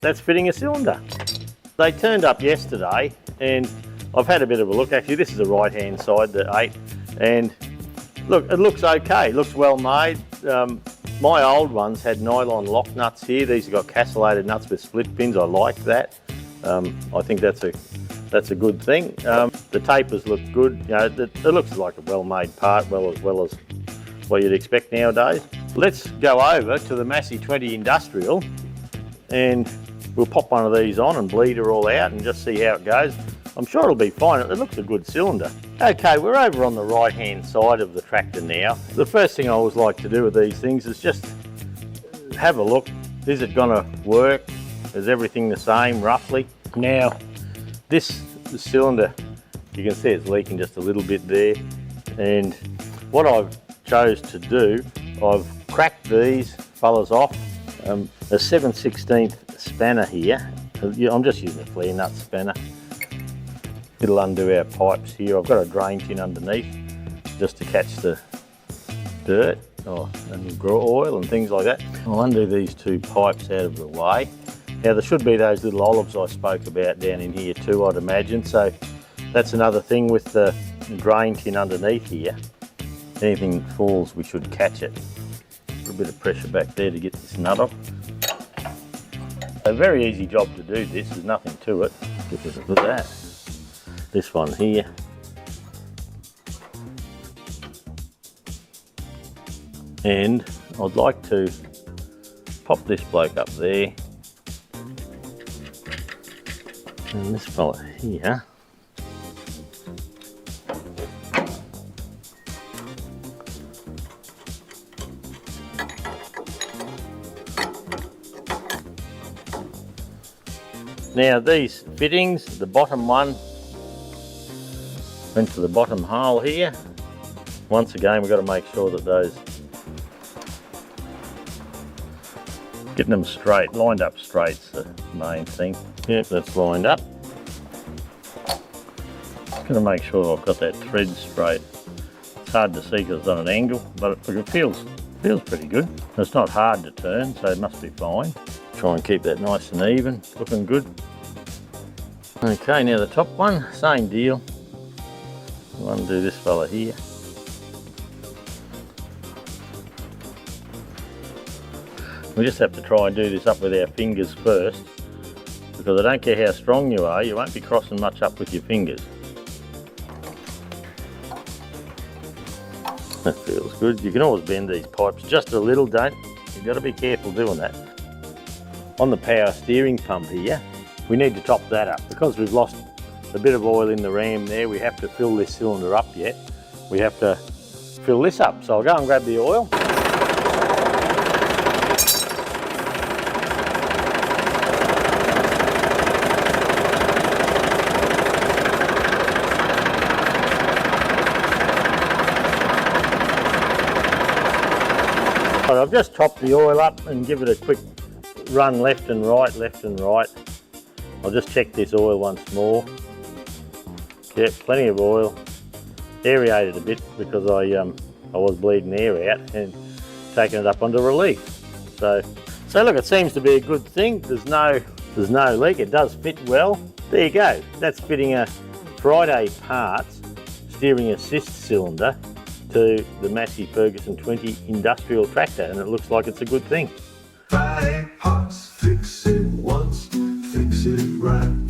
That's fitting a cylinder. They turned up yesterday and I've had a bit of a look. Actually, this is the right hand side, the 8, and look, it looks okay, it looks well made. My old ones had nylon lock nuts here. These have got castellated nuts with split pins. I like that. I think that's a good thing. The tapers look good. You know, it looks like a well-made part, well as what you'd expect nowadays. Let's go over to the Massey 20 Industrial and we'll pop one of these on and bleed her all out and just see how it goes. I'm sure it'll be fine. It looks a good cylinder. Okay, we're over on the right hand side of the tractor now. The first thing I always like to do with these things is just have a look. Is it gonna work? Is everything the same roughly? Now, this cylinder, you can see it's leaking just a little bit there. And what I've chose to do, I've cracked these fellas off. A 7/16 spanner here. I'm just using a flare nut spanner. It'll undo our pipes here. I've got a drain tin underneath just to catch the dirt and oil and things like that. I'll undo these 2 pipes out of the way. Now there should be those little olives I spoke about down in here too, I'd imagine. So that's another thing with the drain tin underneath here. Anything that falls, we should catch it. Put a bit of pressure back there to get this nut off. A very easy job to do this, there's nothing to it. Look at that. This one here. And I'd like to pop this bloke up there. And this fella here. Now these fittings, the bottom one went to the bottom hole here. Once again, we've got to make sure that those, getting them straight, lined up straight's the main thing. Yep, that's lined up. Just got to make sure I've got that thread straight. It's hard to see because it's on an angle, but it feels pretty good. It's not hard to turn, so it must be fine. Try and keep that nice and even, looking good. Okay, now the top one, same deal. We'll undo this fella here. We just have to try and do this up with our fingers first, because I don't care how strong you are, you won't be crossing much up with your fingers. That feels good. You can always bend these pipes just a little, you've got to be careful doing that. On the power steering pump here, we need to top that up. Because we've lost a bit of oil in the ram there, we have to fill this cylinder up yet. We have to fill this up. So I'll go and grab the oil. I've just topped the oil up and give it a quick run left and right, left and right. I'll just check this oil once more. Yeah, plenty of oil. Aerated a bit because I was bleeding air out and taking it up onto relief. So look, it seems to be a good thing. There's no leak. It does fit well. There you go. That's fitting a FridayParts steering assist cylinder to the Massey Ferguson 20 industrial tractor, and it looks like it's a good thing. FridayParts, fix it once, fix it right.